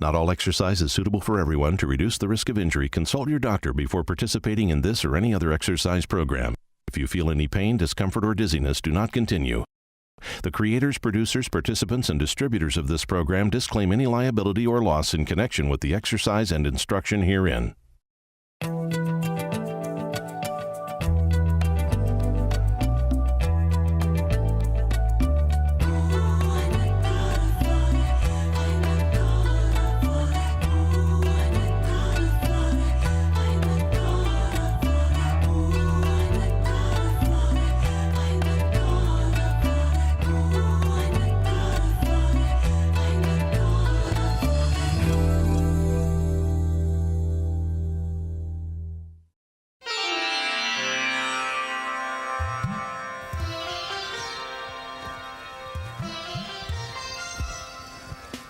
Not all exercise is suitable for everyone. To reduce the risk of injury, consult your doctor before participating in this or any other exercise program. If you feel any pain, discomfort, or dizziness, do not continue. The creators, producers, participants, and distributors of this program disclaim any liability or loss in connection with the exercise and instruction herein.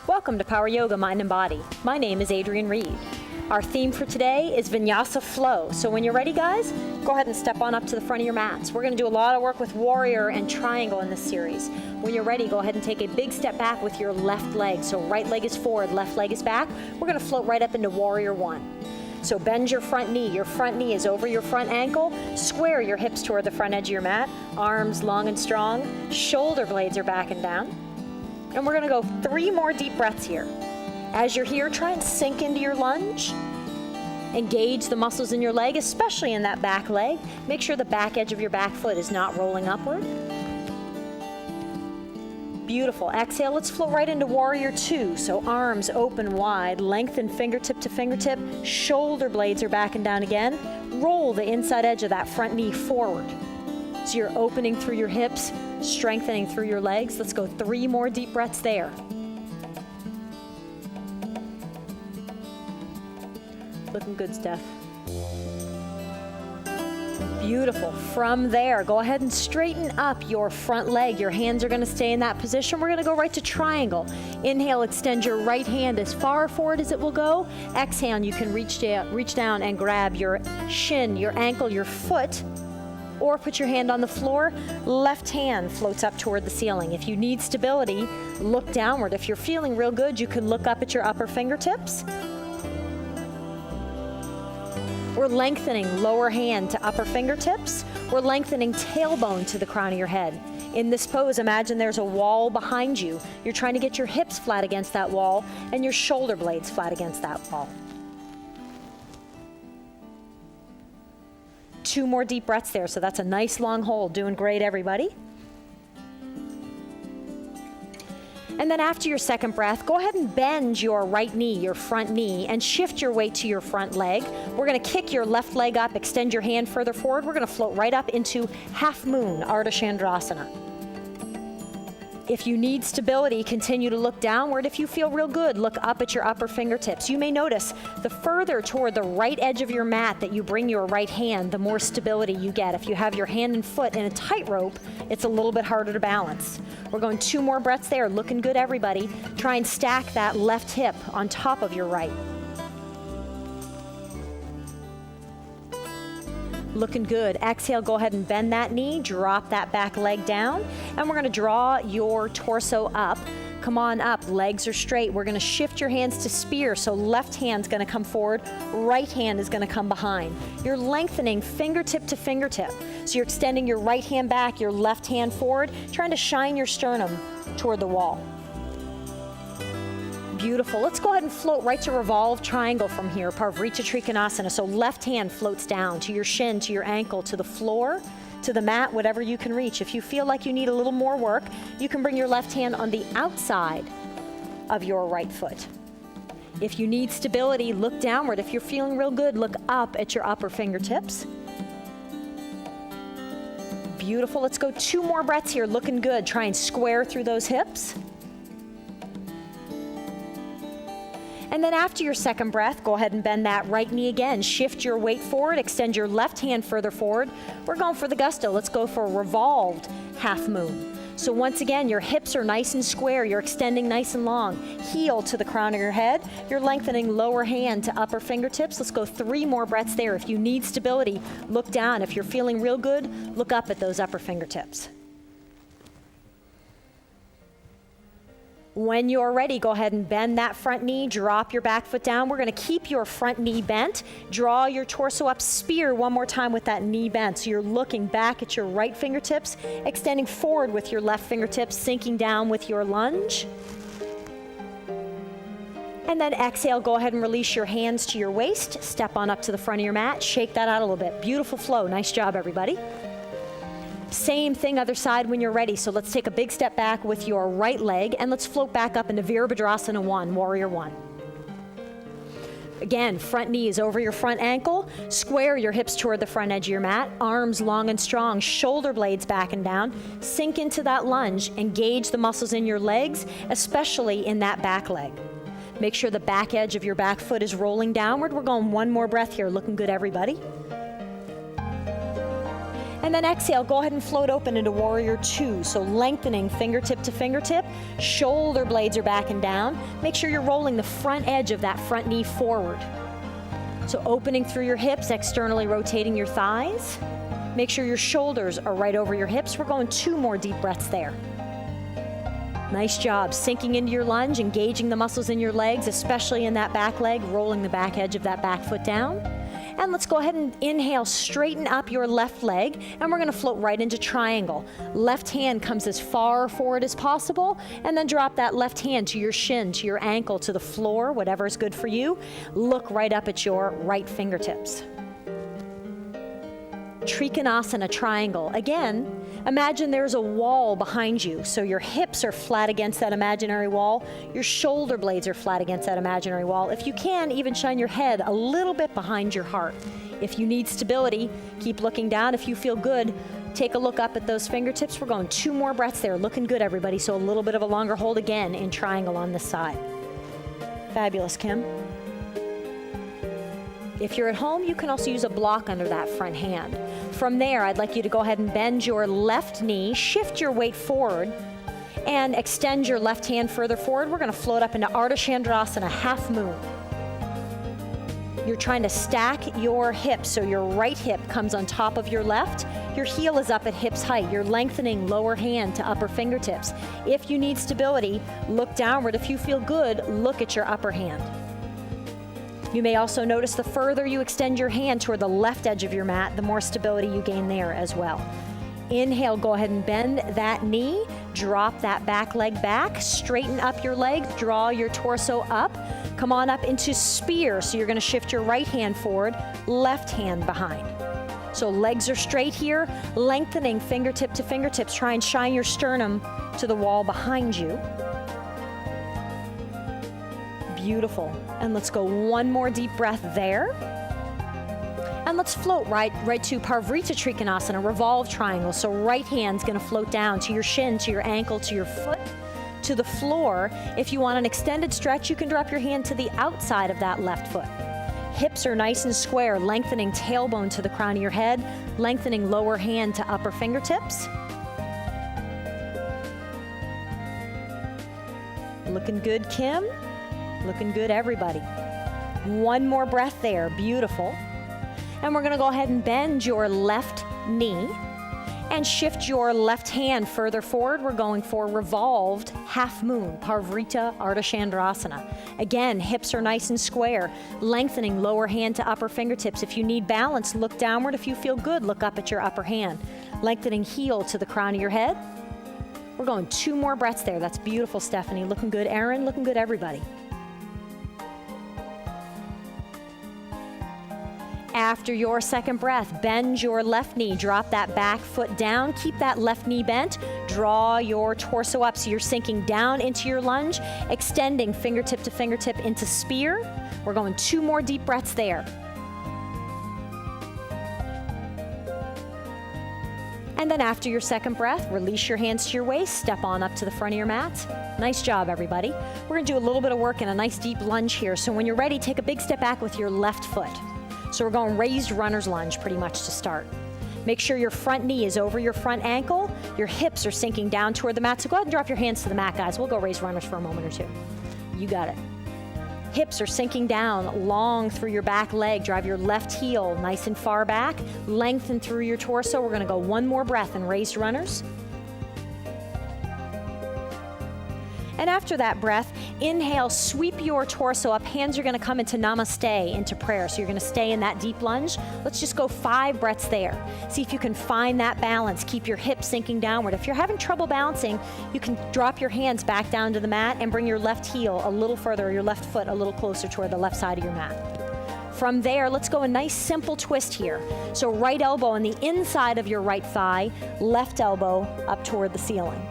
Welcome to Power Yoga Mind and Body. My name is Adrienne Reed. Our theme for today is Vinyasa Flow. So when you're ready, guys, go ahead and step on up to the front of your mats. We're going to do a lot of work with Warrior and Triangle in this series. When you're ready, go ahead and take a big step back with your left leg. So right leg is forward, left leg is back. We're going to float right up into Warrior One. So bend your front knee. Your front knee is over your front ankle. Square your hips toward the front edge of your mat. Arms long and strong. Shoulder blades are back and down. And we're gonna go 3 more deep breaths here. As you're here, try and sink into your lunge. Engage the muscles in your leg, especially in that back leg. Make sure the back edge of your back foot is not rolling upward. Beautiful. Exhale, let's float right into Warrior Two. So arms open wide, lengthen fingertip to fingertip. Shoulder blades are back and down again. Roll the inside edge of that front knee forward. So you're opening through your hips, strengthening through your legs. Let's go 3 more deep breaths there. Looking good, Steph. Beautiful. From there, go ahead and straighten up your front leg. Your hands are going to stay in that position. We're going to go right to Triangle. Inhale, extend your right hand as far forward as it will go. Exhale, you can reach down and grab your shin, your ankle, your foot, or put your hand on the floor. Left hand floats up toward the ceiling. If you need stability, look downward. If you're feeling real good, you can look up at your upper fingertips. We're lengthening lower hand to upper fingertips. We're lengthening tailbone to the crown of your head. In this pose, imagine there's a wall behind you. You're trying to get your hips flat against that wall and your shoulder blades flat against that wall. 2 more deep breaths there, so that's a nice long hold. Doing great, everybody. And then after your second breath, go ahead and bend your right knee, your front knee, and shift your weight to your front leg. We're going to kick your left leg up, extend your hand further forward. We're going to float right up into Half Moon, Ardha Chandrasana. If you need stability, continue to look downward. If you feel real good, look up at your upper fingertips. You may notice the further toward the right edge of your mat that you bring your right hand, the more stability you get. If you have your hand and foot in a tightrope, it's a little bit harder to balance. We're going 2 more breaths there. Looking good, everybody. Try and stack that left hip on top of your right. Looking good. Exhale, go ahead and bend that knee, drop that back leg down, and we're going to draw your torso up. Come on up, legs are straight. We're going to shift your hands to spear, so left hand's going to come forward, right hand is going to come behind. You're lengthening fingertip to fingertip. So you're extending your right hand back, your left hand forward, trying to shine your sternum toward the wall. Beautiful. Let's go ahead and float right to Revolve Triangle from here, Parvrita Trikonasana. So left hand floats down to your shin, to your ankle, to the floor, to the mat, whatever you can reach. If you feel like you need a little more work, you can bring your left hand on the outside of your right foot. If you need stability, look downward. If you're feeling real good, look up at your upper fingertips. Beautiful. Let's go 2 more breaths here. Looking good. Try and square through those hips. And then after your second breath, go ahead and bend that right knee again. Shift your weight forward, extend your left hand further forward. We're going for the gusto. Let's go for a revolved half moon. So once again, your hips are nice and square. You're extending nice and long. Heel to the crown of your head. You're lengthening lower hand to upper fingertips. Let's go 3 more breaths there. If you need stability, look down. If you're feeling real good, look up at those upper fingertips. When you're ready, go ahead and bend that front knee, drop your back foot down. We're gonna keep your front knee bent. Draw your torso up, spear one more time with that knee bent. So you're looking back at your right fingertips, extending forward with your left fingertips, sinking down with your lunge. And then exhale, go ahead and release your hands to your waist. Step on up to the front of your mat, shake that out a little bit. Beautiful flow, nice job everybody. Same thing other side when you're ready. So let's take a big step back with your right leg and let's float back up into Virabhadrasana 1, Warrior 1. Again, front knee is over your front ankle. Square your hips toward the front edge of your mat. Arms long and strong, shoulder blades back and down. Sink into that lunge. Engage the muscles in your legs, especially in that back leg. Make sure the back edge of your back foot is rolling downward. We're going one more breath here. Looking good, everybody. And then exhale, go ahead and float open into Warrior 2. So lengthening fingertip to fingertip, shoulder blades are back and down. Make sure you're rolling the front edge of that front knee forward. So opening through your hips, externally rotating your thighs. Make sure your shoulders are right over your hips. We're going 2 more deep breaths there. Nice job, sinking into your lunge, engaging the muscles in your legs, especially in that back leg, rolling the back edge of that back foot down. And let's go ahead and inhale, straighten up your left leg, and we're gonna float right into triangle. Left hand comes as far forward as possible, and then drop that left hand to your shin, to your ankle, to the floor, whatever is good for you. Look right up at your right fingertips. Trikonasana triangle. Again, imagine there's a wall behind you, so your hips are flat against that imaginary wall, your shoulder blades are flat against that imaginary wall. If you can, even shine your head a little bit behind your heart. If you need stability, keep looking down. If you feel good, take a look up at those fingertips. We're going 2 more breaths there. Looking good, everybody. So a little bit of a longer hold again in triangle on this side. Fabulous, Kim. If you're at home, you can also use a block under that front hand. From there, I'd like you to go ahead and bend your left knee, shift your weight forward, and extend your left hand further forward. We're gonna float up into Ardha Chandrasana, half moon. You're trying to stack your hips, so your right hip comes on top of your left. Your heel is up at hips height. You're lengthening lower hand to upper fingertips. If you need stability, look downward. If you feel good, look at your upper hand. You may also notice the further you extend your hand toward the left edge of your mat, the more stability you gain there as well. Inhale, go ahead and bend that knee, drop that back leg back, straighten up your legs, draw your torso up, come on up into spear. So you're gonna shift your right hand forward, left hand behind. So legs are straight here, lengthening fingertip to fingertips. Try and shine your sternum to the wall behind you. Beautiful. And let's go 1 more deep breath there. And let's float right to Parivrtta Trikonasana, revolve triangle. So right hand's gonna float down to your shin, to your ankle, to your foot, to the floor. If you want an extended stretch, you can drop your hand to the outside of that left foot. Hips are nice and square, lengthening tailbone to the crown of your head, lengthening lower hand to upper fingertips. Looking good, Kim. Looking good, everybody. 1 more breath there, beautiful. And we're gonna go ahead and bend your left knee and shift your left hand further forward. We're going for revolved half moon, Parivrtta Ardha Chandrasana. Again, hips are nice and square, lengthening lower hand to upper fingertips. If you need balance, look downward. If you feel good, look up at your upper hand. Lengthening heel to the crown of your head. We're going 2 more breaths there. That's beautiful, Stephanie. Looking good, Erin. Looking good, everybody. After your second breath, bend your left knee, drop that back foot down, keep that left knee bent, draw your torso up so you're sinking down into your lunge, extending fingertip to fingertip into spear. We're going 2 more deep breaths there. And then after your second breath, release your hands to your waist, step on up to the front of your mat. Nice job, everybody. We're gonna do a little bit of work in a nice deep lunge here. So when you're ready, take a big step back with your left foot. So we're going raised runner's lunge pretty much to start. Make sure your front knee is over your front ankle. Your hips are sinking down toward the mat. So go ahead and drop your hands to the mat, guys. We'll go raised runners for a moment or 2. You got it. Hips are sinking down long through your back leg. Drive your left heel nice and far back. Lengthen through your torso. We're gonna go 1 more breath in raised runners. And after that breath, inhale, sweep your torso up. Hands are gonna come into namaste, into prayer. So you're gonna stay in that deep lunge. Let's just go 5 breaths there. See if you can find that balance. Keep your hips sinking downward. If you're having trouble balancing, you can drop your hands back down to the mat and bring your left heel a little further, your left foot a little closer toward the left side of your mat. From there, let's go a nice simple twist here. So right elbow on the inside of your right thigh, left elbow up toward the ceiling.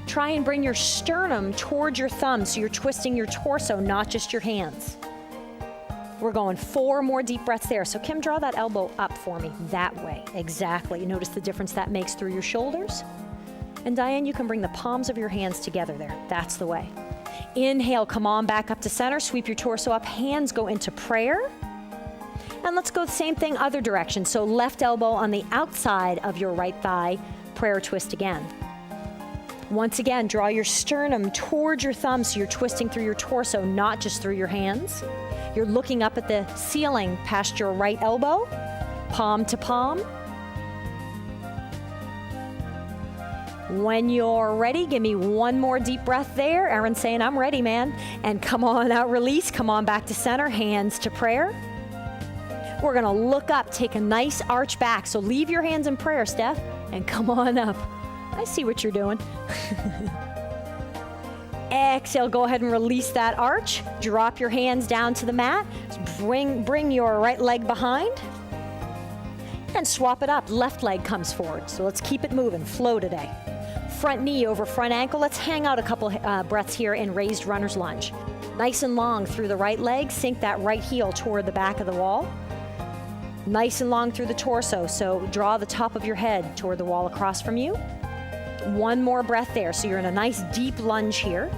Try and bring your sternum towards your thumb so you're twisting your torso, not just your hands. We're going 4 more deep breaths there. So Kim, draw that elbow up for me, that way, exactly. You notice the difference that makes through your shoulders? And Diane, you can bring the palms of your hands together there. That's the way. Inhale, come on back up to center, sweep your torso up, hands go into prayer. And let's go the same thing other direction. So left elbow on the outside of your right thigh, prayer twist again. Once again, draw your sternum towards your thumb so you're twisting through your torso, not just through your hands. You're looking up at the ceiling past your right elbow, palm to palm. When you're ready, give me 1 more deep breath there. Erin's saying, I'm ready, man. And come on out, release, come on back to center, hands to prayer. We're gonna look up, take a nice arch back. So leave your hands in prayer, Steph, and come on up. I see what you're doing. Exhale, go ahead and release that arch. Drop your hands down to the mat. Bring your right leg behind. And swap it up. Left leg comes forward. So let's keep it moving. Flow today. Front knee over front ankle. Let's hang out a couple breaths here in raised runner's lunge. Nice and long through the right leg. Sink that right heel toward the back of the wall. Nice and long through the torso. So draw the top of your head toward the wall across from you. 1 more breath there. So you're in a nice deep lunge here.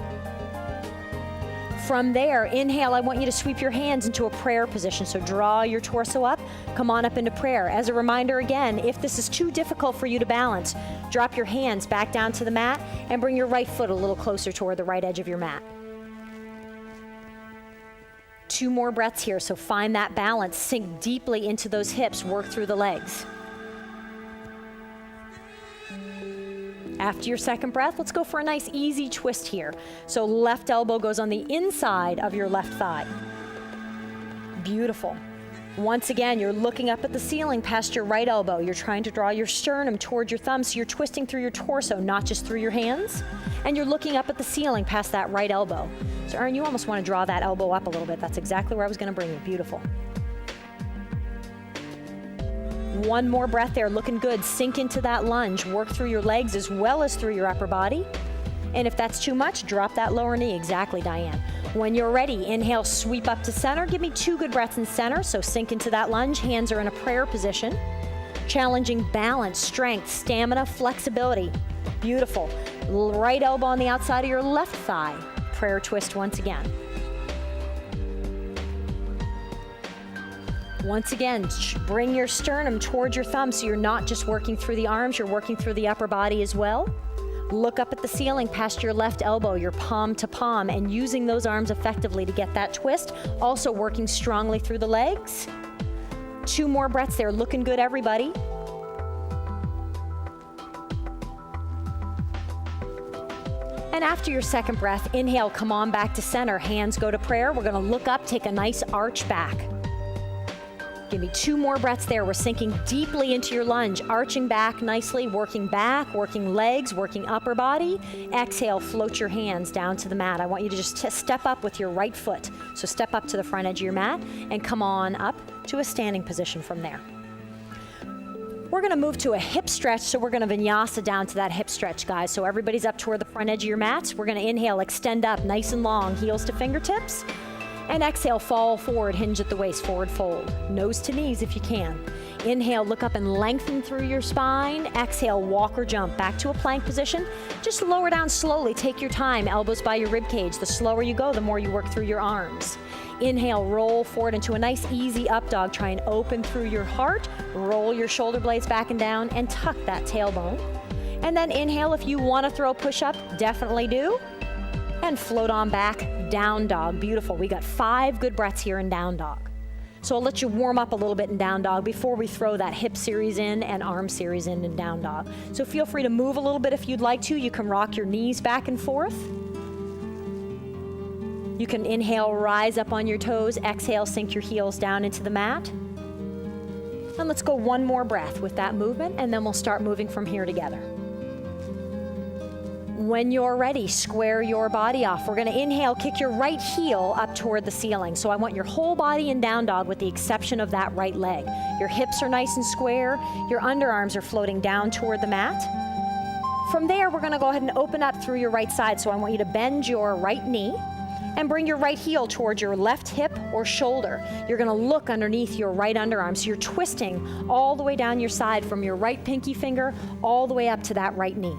From there, inhale, I want you to sweep your hands into a prayer position. So draw your torso up, come on up into prayer. As a reminder again, if this is too difficult for you to balance, drop your hands back down to the mat and bring your right foot a little closer toward the right edge of your mat. 2 more breaths here, so find that balance. Sink deeply into those hips, work through the legs. After your second breath, let's go for a nice easy twist here. So left elbow goes on the inside of your left thigh. Beautiful. Once again, you're looking up at the ceiling past your right elbow. You're trying to draw your sternum towards your thumb, so you're twisting through your torso, not just through your hands. And you're looking up at the ceiling past that right elbow. So Erin, you almost want to draw that elbow up a little bit. That's exactly where I was going to bring you. Beautiful. 1 more breath there, looking good. Sink into that lunge. Work through your legs as well as through your upper body. And if that's too much, drop that lower knee. Exactly, Diane. When you're ready, inhale, sweep up to center. Give me 2 good breaths in center. So sink into that lunge. Hands are in a prayer position. Challenging balance, strength, stamina, flexibility. Beautiful. Right elbow on the outside of your left thigh. Prayer twist once again. Once again, bring your sternum towards your thumb so you're not just working through the arms, you're working through the upper body as well. Look up at the ceiling past your left elbow, your palm to palm, and using those arms effectively to get that twist. Also working strongly through the legs. 2 more breaths there, looking good, everybody. And after your second breath, inhale, come on back to center, hands go to prayer. We're gonna look up, take a nice arch back. Give me 2 more breaths there. We're sinking deeply into your lunge, arching back nicely, working back, working legs, working upper body. Exhale, float your hands down to the mat. I want you to just step up with your right foot. So step up to the front edge of your mat and come on up to a standing position from there. We're gonna move to a hip stretch, so we're gonna vinyasa down to that hip stretch, guys. So everybody's up toward the front edge of your mats. We're gonna inhale, extend up, nice and long, heels to fingertips. And exhale, fall forward, hinge at the waist, forward fold. Nose to knees if you can. Inhale, look up and lengthen through your spine. Exhale, walk or jump back to a plank position. Just lower down slowly, take your time, elbows by your rib cage. The slower you go, the more you work through your arms. Inhale, roll forward into a nice easy up dog. Try and open through your heart, roll your shoulder blades back and down, and tuck that tailbone. And then inhale, if you want to throw a push-up, definitely do. And float on back, down dog. Beautiful. We got 5 good breaths here in down dog. So I'll let you warm up a little bit in down dog before we throw that hip series in and arm series in down dog. So feel free to move a little bit if you'd like to. You can rock your knees back and forth. You can inhale, rise up on your toes. Exhale, sink your heels down into the mat. And let's go one more breath with that movement, and then we'll start moving from here together. When you're ready, square your body off. We're going to inhale, kick your right heel up toward the ceiling. So I want your whole body in down dog with the exception of that right leg. Your hips are nice and square. Your underarms are floating down toward the mat. From there, we're going to go ahead and open up through your right side. So I want you to bend your right knee and bring your right heel towards your left hip or shoulder. You're going to look underneath your right underarm. So you're twisting all the way down your side from your right pinky finger all the way up to that right knee.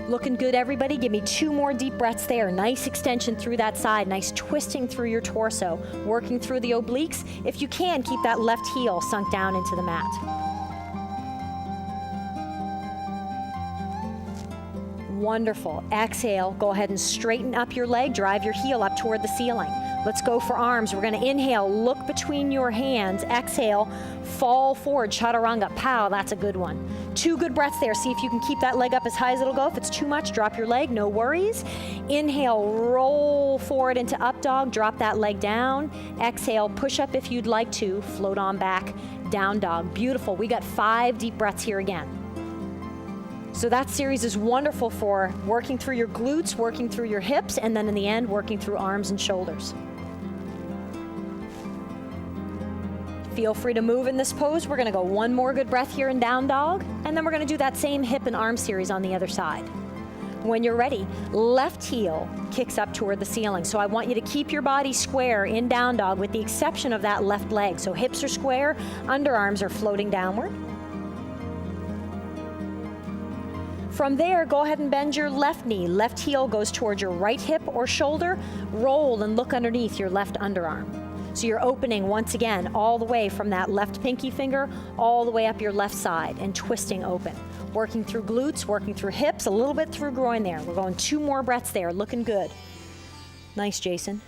Looking good, everybody. Give me 2 more deep breaths there. Nice extension through that side. Nice twisting through your torso. Working through the obliques. If you can, keep that left heel sunk down into the mat. Wonderful. Exhale. Go ahead and straighten up your leg. Drive your heel up toward the ceiling. Let's go for arms. We're going to inhale. Look between your hands. Exhale. Fall forward. Chaturanga. Pow. That's a good one. 2 good breaths there. See if you can keep that leg up as high as it'll go. If it's too much, drop your leg. No worries. Inhale. Roll forward into up dog. Drop that leg down. Exhale. Push up if you'd like to. Float on back. Down dog. Beautiful. We got 5 deep breaths here again. So that series is wonderful for working through your glutes, working through your hips, and then in the end, working through arms and shoulders. Feel free to move in this pose. We're going to go 1 more good breath here in down dog, and then we're going to do that same hip and arm series on the other side. When you're ready, left heel kicks up toward the ceiling. So I want you to keep your body square in down dog with the exception of that left leg. So hips are square, underarms are floating downward. From there, go ahead and bend your left knee. Left heel goes towards your right hip or shoulder. Roll and look underneath your left underarm. So you're opening once again all the way from that left pinky finger all the way up your left side and twisting open. Working through glutes, working through hips, a little bit through groin there. We're going 2 more breaths there, looking good. Nice, Jason.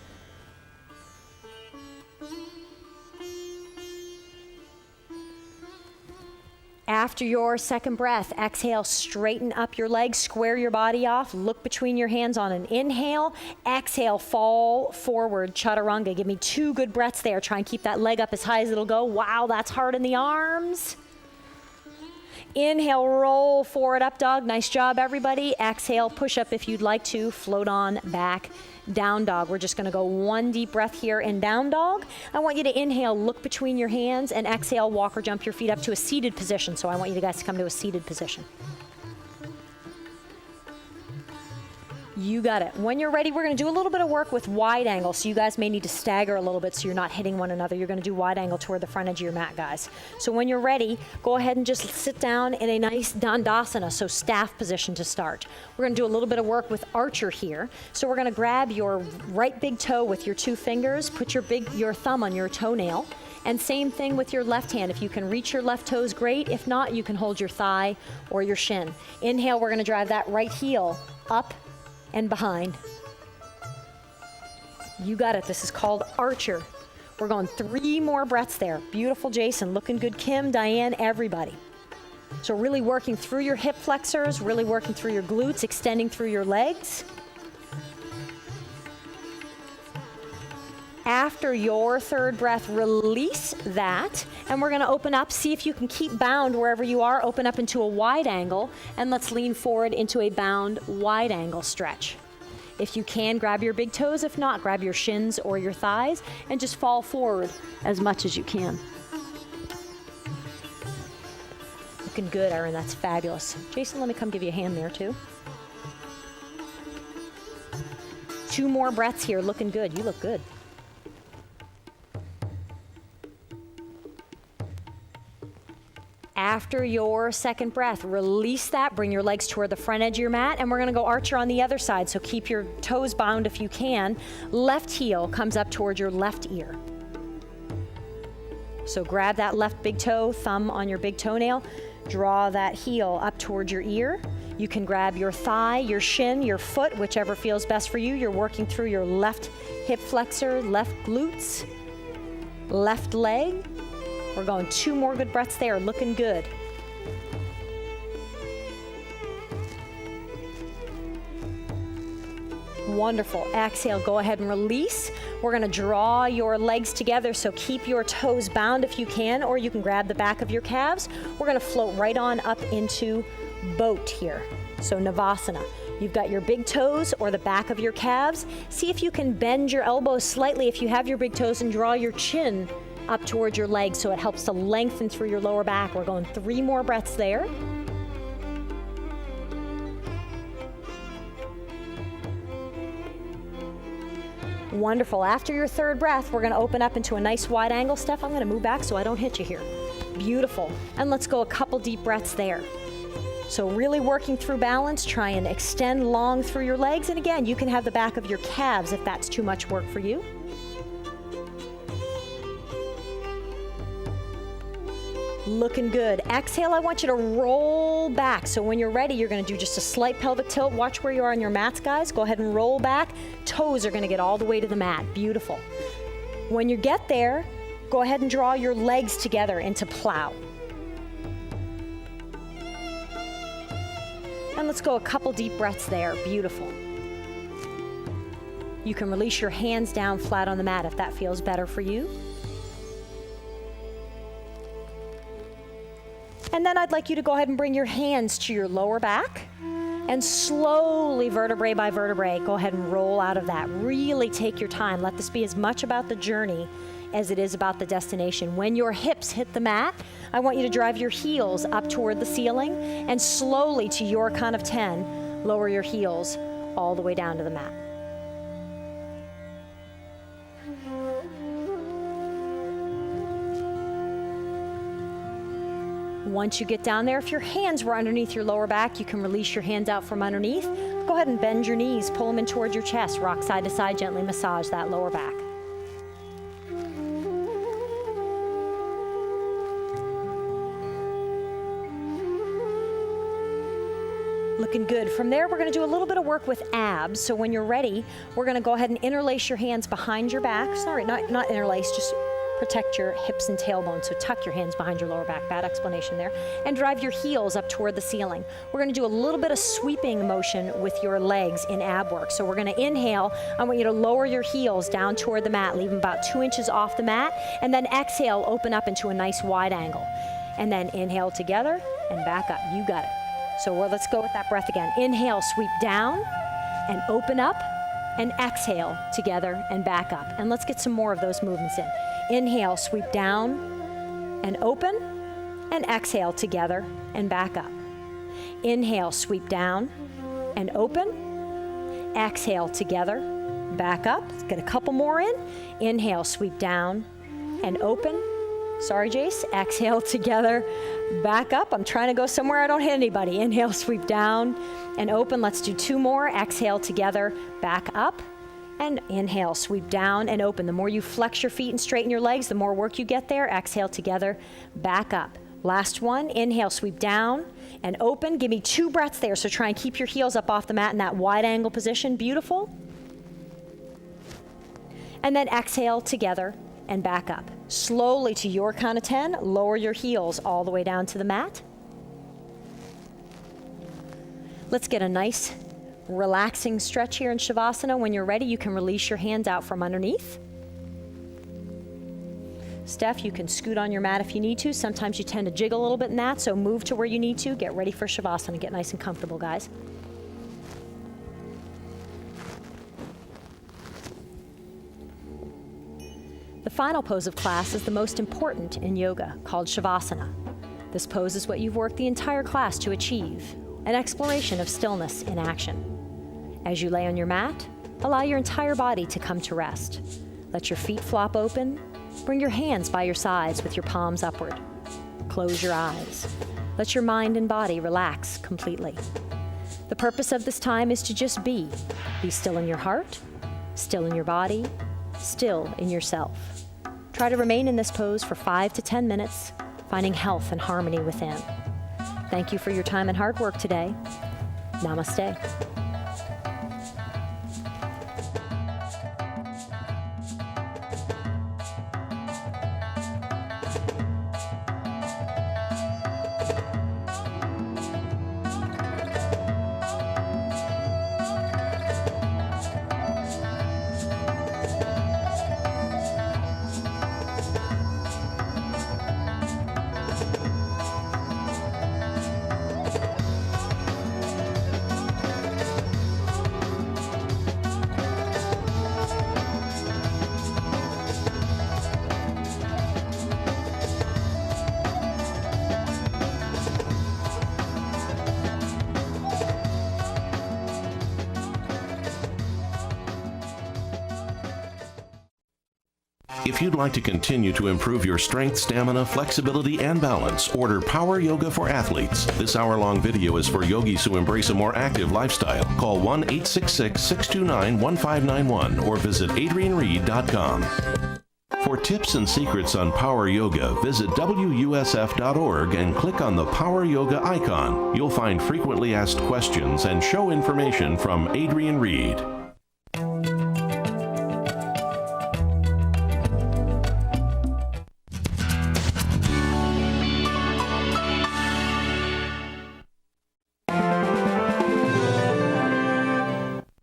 After your second breath, exhale, straighten up your legs, square your body off, look between your hands on an inhale. Exhale, fall forward, chaturanga. Give me 2 good breaths there. Try and keep that leg up as high as it'll go. Wow, that's hard in the arms. Inhale, roll forward, up dog. Nice job, everybody. Exhale, push up if you'd like to. Float on back, down dog. We're just going to go 1 deep breath here in down dog. I want you to inhale, look between your hands, and exhale, walk or jump your feet up to a seated position. So I want you guys to come to a seated position. You got it. When you're ready, we're going to do a little bit of work with wide angle. So you guys may need to stagger a little bit so you're not hitting one another. You're going to do wide angle toward the front edge of your mat, guys. So when you're ready, go ahead and just sit down in a nice dandasana, so staff position to start. We're going to do a little bit of work with archer here. So we're going to grab your right big toe with your 2 fingers, put your thumb on your toenail, and same thing with your left hand. If you can reach your left toes, great. If not, you can hold your thigh or your shin. Inhale, we're going to drive that right heel up and behind. You got it. This is called archer. We're going 3 more breaths there. Beautiful, Jason. Looking good, Kim, Diane, everybody. So really working through your hip flexors, really working through your glutes, extending through your legs. After your 3rd breath, release that, and we're going to open up. See if you can keep bound wherever you are. Open up into a wide angle, and let's lean forward into a bound wide angle stretch. If you can, grab your big toes. If not, grab your shins or your thighs, and just fall forward as much as you can. Looking good, Erin. That's fabulous. Jason, let me come give you a hand there, too. 2 more breaths here. Looking good. You look good. After your 2nd breath, release that, bring your legs toward the front edge of your mat, and we're going to go archer on the other side, so keep your toes bound if you can. Left heel comes up toward your left ear. So grab that left big toe, thumb on your big toenail, draw that heel up toward your ear. You can grab your thigh, your shin, your foot, whichever feels best for you. You're working through your left hip flexor, left glutes, left leg. We're going 2 more good breaths there, looking good. Wonderful. Exhale, go ahead and release. We're gonna draw your legs together, so keep your toes bound if you can, or you can grab the back of your calves. We're gonna float right on up into boat here. So Navasana. You've got your big toes or the back of your calves. See if you can bend your elbows slightly if you have your big toes and draw your chin up towards your legs so it helps to lengthen through your lower back. We're going 3 more breaths there. Wonderful. After your 3rd breath, we're going to open up into a nice wide angle. Steph, I'm going to move back so I don't hit you here. Beautiful. And let's go a couple deep breaths there. So really working through balance, try and extend long through your legs. And again, you can have the back of your calves if that's too much work for you. Looking good. Exhale, I want you to roll back. So when you're ready, you're gonna do just a slight pelvic tilt. Watch where you are on your mats, guys. Go ahead and roll back. Toes are gonna get all the way to the mat. Beautiful. When you get there, go ahead and draw your legs together into plow. And let's go a couple deep breaths there. Beautiful. You can release your hands down flat on the mat if that feels better for you. And then I'd like you to go ahead and bring your hands to your lower back and slowly, vertebrae by vertebrae, go ahead and roll out of that. Really take your time. Let this be as much about the journey as it is about the destination. When your hips hit the mat, I want you to drive your heels up toward the ceiling and slowly, to your count of 10, lower your heels all the way down to the mat. Once you get down there, if your hands were underneath your lower back, you can release your hands out from underneath. Go ahead and bend your knees, pull them in towards your chest, rock side to side, gently massage that lower back. Looking good. From there, we're going to do a little bit of work with abs. So when you're ready, we're going to go ahead and interlace your hands behind your back. Sorry, not interlace, just protect your hips and tailbone. So tuck your hands behind your lower back. Bad explanation there. And drive your heels up toward the ceiling. We're going to do a little bit of sweeping motion with your legs in ab work. So we're going to inhale. I want you to lower your heels down toward the mat, leave them about 2 inches off the mat. And then exhale, open up into a nice wide angle. And then inhale together and back up. You got it. So let's go with that breath again. Inhale, sweep down and open up, and exhale together and back up. And let's get some more of those movements in. Inhale, sweep down and open, and exhale together and back up. Inhale, sweep down and open, exhale together, back up. Let's get a couple more in. Inhale, sweep down and open. Sorry, Jace. Exhale together, back up. I'm trying to go somewhere I don't hit anybody. Inhale, sweep down and open. Let's do 2 more. Exhale together, back up. And inhale, sweep down and open. The more you flex your feet and straighten your legs, the more work you get there. Exhale together, back up. Last one. Inhale, sweep down and open. Give me 2 breaths there. So try and keep your heels up off the mat in that wide angle position. Beautiful. And then exhale together and back up. Slowly, to your count of 10, lower your heels all the way down to the mat. Let's get a nice relaxing stretch here in Shavasana. When you're ready, you can release your hands out from underneath. Steph, you can scoot on your mat if you need to. Sometimes you tend to jiggle a little bit in that, so move to where you need to. Get ready for Shavasana. Get nice and comfortable, guys. The final pose of class is the most important in yoga, called Shavasana. This pose is what you've worked the entire class to achieve, an exploration of stillness in action. As you lay on your mat, allow your entire body to come to rest. Let your feet flop open. Bring your hands by your sides with your palms upward. Close your eyes. Let your mind and body relax completely. The purpose of this time is to just be. Be still in your heart, still in your body, still in yourself. Try to remain in this pose for 5 to 10 minutes, finding health and harmony within. Thank you for your time and hard work today. Namaste. If you'd like to continue to improve your strength, stamina, flexibility, and balance, order Power Yoga for Athletes. This hour-long video is for yogis who embrace a more active lifestyle. Call 1-866-629-1591 or visit adriennereed.com. For tips and secrets on Power Yoga, visit WUSF.org and click on the Power Yoga icon. You'll find frequently asked questions and show information from Adrienne Reed.